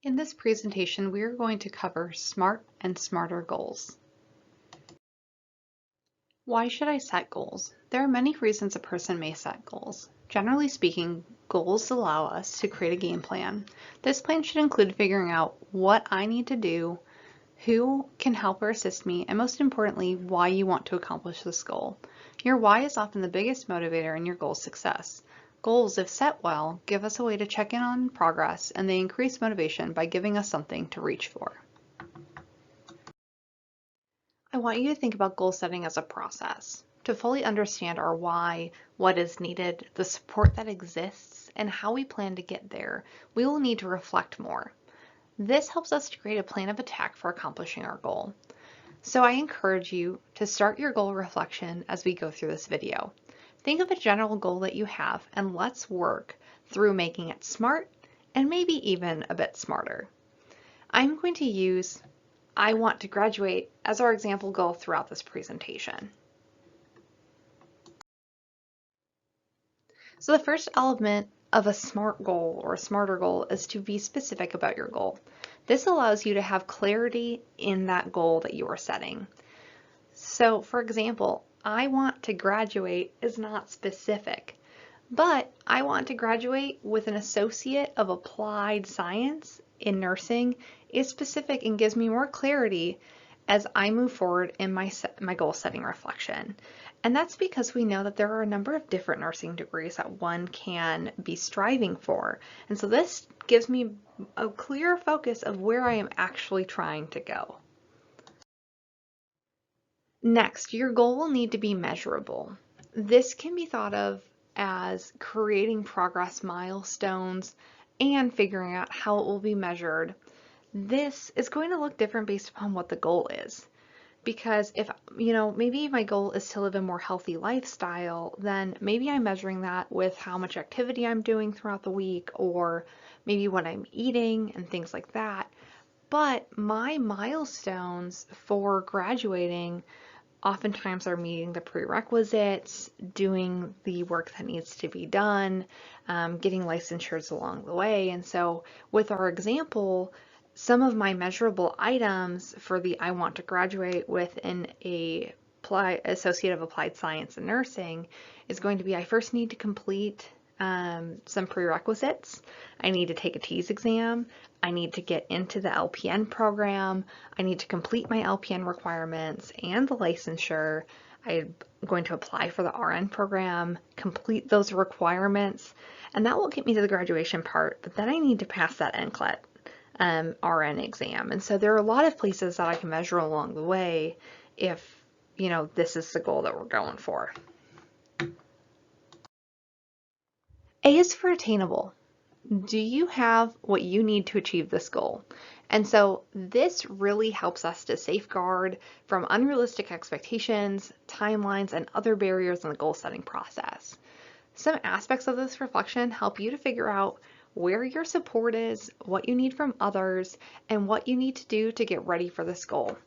In this presentation, we are going to cover SMART and SMARTer goals. Why should I set goals? There are many reasons a person may set goals. Generally speaking, goals allow us to create a game plan. This plan should include figuring out what I need to do, who can help or assist me, and most importantly, why you want to accomplish this goal. Your why is often the biggest motivator in your goal's success. Goals, if set well, give us a way to check in on progress, and they increase motivation by giving us something to reach for. I want you to think about goal setting as a process. To fully understand our why, what is needed, the support that exists, and how we plan to get there, we will need to reflect more. This helps us to create a plan of attack for accomplishing our goal. So I encourage you to start your goal reflection as we go through this video. Think of a general goal that you have and let's work through making it smart and maybe even a bit smarter. I'm going to use I want to graduate as our example goal throughout this presentation. So the first element of a SMART goal or a SMARTer goal is to be specific about your goal. This allows you to have clarity in that goal that you are setting. So for example, I want to graduate is not specific, but I want to graduate with an Associate of Applied Science in nursing is specific and gives me more clarity as I move forward in my goal setting reflection. And that's because we know that there are a number of different nursing degrees that one can be striving for. And so this gives me a clear focus of where I am actually trying to go. Next, your goal will need to be measurable. This can be thought of as creating progress milestones and figuring out how it will be measured. This is going to look different based upon what the goal is. Because if, maybe my goal is to live a more healthy lifestyle, then maybe I'm measuring that with how much activity I'm doing throughout the week or maybe what I'm eating and things like that. But my milestones for graduating oftentimes are meeting the prerequisites, doing the work that needs to be done, getting licensures along the way. And so with our example, some of my measurable items for the I want to graduate within a Associate of Applied Science and Nursing is going to be I first need to complete some prerequisites. I need to take a TEAS exam. I need to get into the LPN program. I need to complete my LPN requirements and the licensure. I'm going to apply for the RN program, complete those requirements, and that will get me to the graduation part, but then I need to pass that NCLEX RN exam. And so there are a lot of places that I can measure along the way if, this is the goal that we're going for. A is for attainable. Do you have what you need to achieve this goal? And so this really helps us to safeguard from unrealistic expectations, timelines, and other barriers in the goal setting process. Some aspects of this reflection help you to figure out where your support is, what you need from others, and what you need to do to get ready for this goal.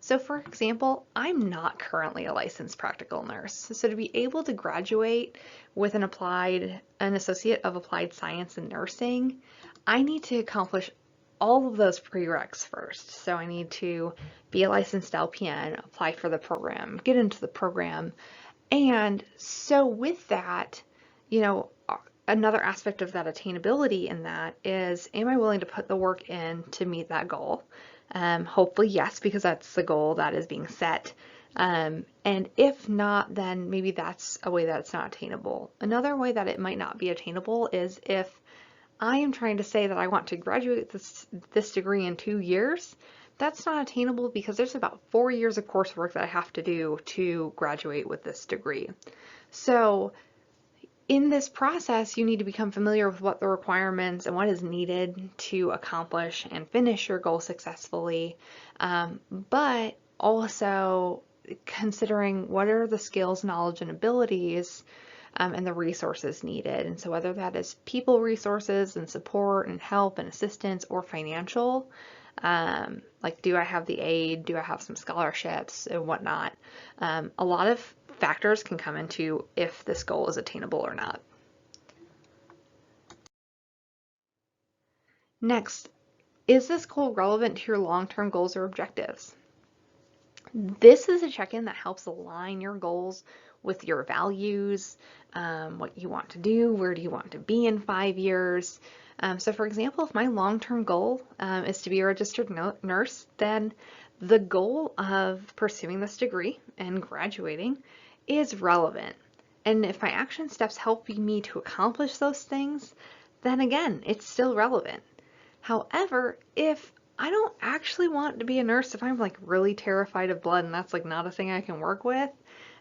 So for example, I'm not currently a licensed practical nurse. So to be able to graduate with an Associate of Applied Science in Nursing, I need to accomplish all of those prereqs first. So I need to be a licensed LPN, apply for the program, get into the program. And so with that, another aspect of that attainability in that is, am I willing to put the work in to meet that goal? Hopefully yes, because that's the goal that is being set. And if not, then maybe that's a way that it's not attainable. Another way that it might not be attainable is if I am trying to say that I want to graduate this degree in 2 years, that's not attainable because there's about 4 years of coursework that I have to do to graduate with this degree. So in this process, you need to become familiar with what the requirements and what is needed to accomplish and finish your goal successfully, but also considering what are the skills, knowledge, and abilities and the resources needed. And so whether that is people resources and support and help and assistance or financial, like do I have the aid, do I have some scholarships and whatnot, a lot of factors can come into if this goal is attainable or not. Next, Is this goal relevant to your long-term goals or objectives? This is a check-in that helps align your goals with your values, what you want to do, where do you want to be in 5 years. So for example, if my long-term goal is to be a registered nurse, then the goal of pursuing this degree and graduating is relevant. And if my action steps help me to accomplish those things, then again, it's still relevant. However, if I don't actually want to be a nurse, if I'm like really terrified of blood and that's like not a thing I can work with,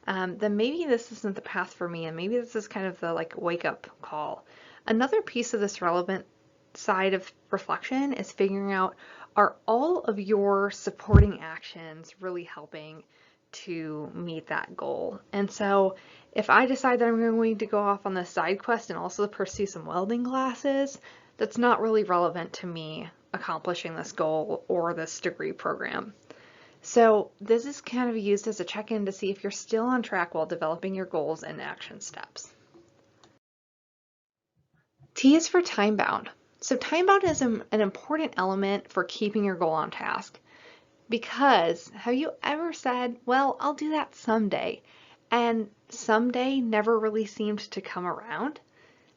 then maybe this isn't the path for me, and maybe this is kind of the like wake up call. Another piece of this relevant side of reflection is figuring out, are all of your supporting actions really helping to meet that goal? And so if I decide that I'm going to go off on this side quest and also pursue some welding classes, that's not really relevant to me accomplishing this goal or this degree program. So this is kind of used as a check-in to see if you're still on track while developing your goals and action steps. T is for time bound. So time bound is an important element for keeping your goal on task. Because have you ever said, well, I'll do that someday, and someday never really seemed to come around?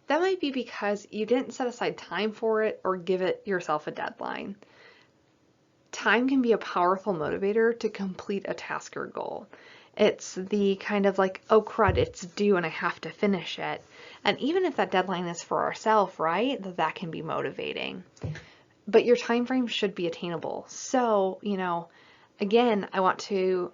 That might be because you didn't set aside time for it or give it yourself a deadline. Time can be a powerful motivator to complete a task or goal. It's the kind of like, oh crud, it's due and I have to finish it. And even if that deadline is for ourselves, right, that can be motivating. But your time frame should be attainable. So, again, I want to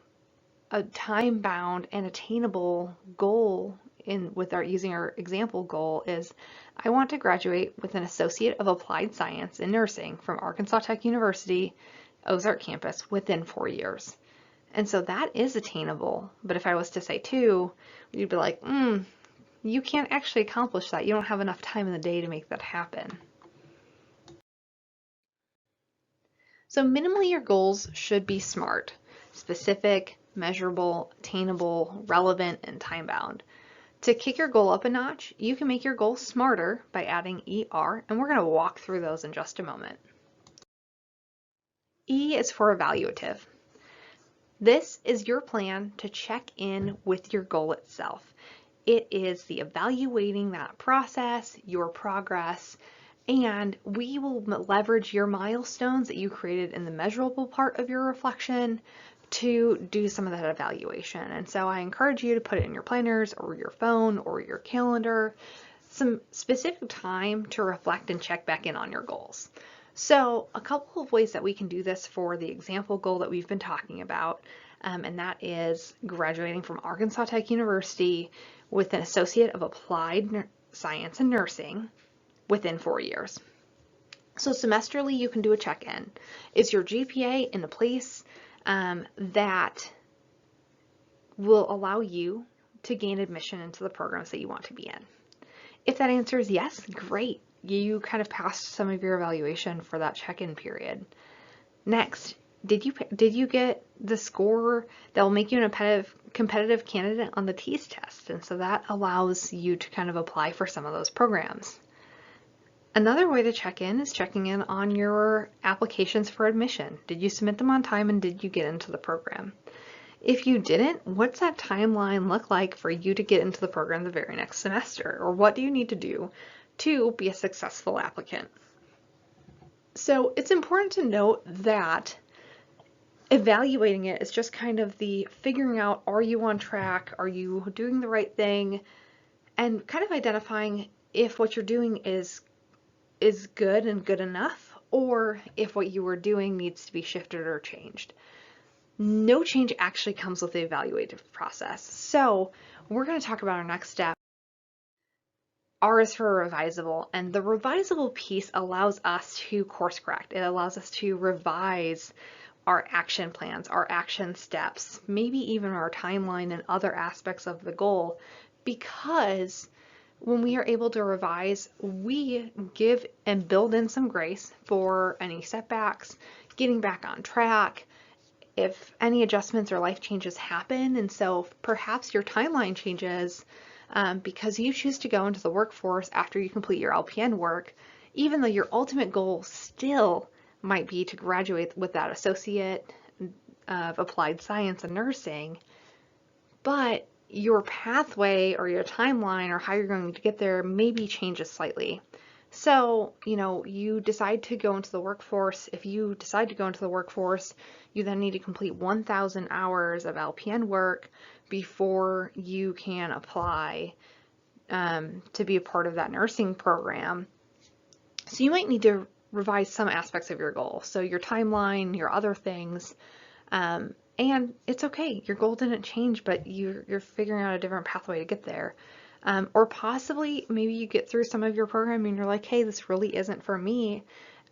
a time-bound and attainable goal using our example goal is I want to graduate with an Associate of Applied Science in Nursing from Arkansas Tech University, Ozark campus within 4 years. And so that is attainable. But if I was to say 2, you'd be like, you can't actually accomplish that. You don't have enough time in the day to make that happen. So minimally, your goals should be SMART: specific, measurable, attainable, relevant, and time-bound. To kick your goal up a notch, you can make your goal smarter by adding ER, and we're going to walk through those in just a moment. E is for evaluative. This is your plan to check in with your goal itself. It is the evaluating that process, your progress, and we will leverage your milestones that you created in the measurable part of your reflection to do some of that evaluation. And so I encourage you to put it in your planners or your phone or your calendar, some specific time to reflect and check back in on your goals. So a couple of ways that we can do this for the example goal that we've been talking about, and that is graduating from Arkansas Tech University with an Associate of Applied Science in Nursing within 4 years. So semesterly, you can do a check-in. Is your GPA in a place that will allow you to gain admission into the programs that you want to be in? If that answer is yes, great. You kind of passed some of your evaluation for that check-in period. Next, did you get the score that will make you a competitive candidate on the TEAS test? And so that allows you to kind of apply for some of those programs. Another way to check in is checking in on your applications for admission. Did you submit them on time and did you get into the program? If you didn't, what's that timeline look like for you to get into the program the very next semester? Or what do you need to do to be a successful applicant? So it's important to note that evaluating it is just kind of the figuring out, are you on track? Are you doing the right thing? And kind of identifying if what you're doing is good and good enough, or if what you were doing needs to be shifted or changed. No change actually comes with the evaluative process. So we're going to talk about our next step. R is for revisable, and the revisable piece allows us to course correct. It allows us to revise our action plans, our action steps, maybe even our timeline and other aspects of the goal, because when we are able to revise, we give and build in some grace for any setbacks, getting back on track, if any adjustments or life changes happen. And so perhaps your timeline changes because you choose to go into the workforce after you complete your LPN work, even though your ultimate goal still might be to graduate with that associate of applied science and nursing, but your pathway or your timeline or how you're going to get there maybe changes slightly. So, you decide to go into the workforce. If you decide to go into the workforce, you then need to complete 1,000 hours of LPN work before you can apply to be a part of that nursing program. So you might need to revise some aspects of your goal. So your timeline, your other things, and it's okay. Your goal didn't change, but you're figuring out a different pathway to get there. Or possibly maybe you get through some of your program and you're like, hey, this really isn't for me.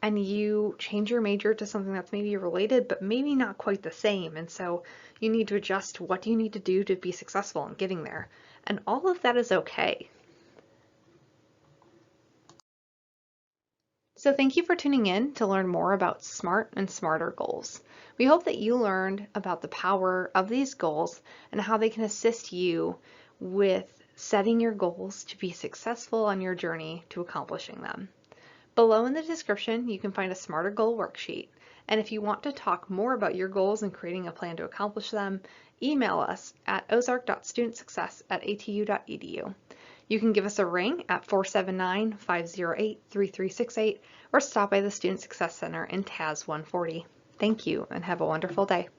And you change your major to something that's maybe related, but maybe not quite the same. And so you need to adjust what do you need to do to be successful in getting there. And all of that is okay. So thank you for tuning in to learn more about SMART and SMARTer goals. We hope that you learned about the power of these goals and how they can assist you with setting your goals to be successful on your journey to accomplishing them. Below in the description, you can find a SMARTer goal worksheet. And if you want to talk more about your goals and creating a plan to accomplish them, email us at ozark.studentsuccess@atu.edu. You can give us a ring at 479-508-3368 or stop by the Student Success Center in TAS 140. Thank you and have a wonderful day.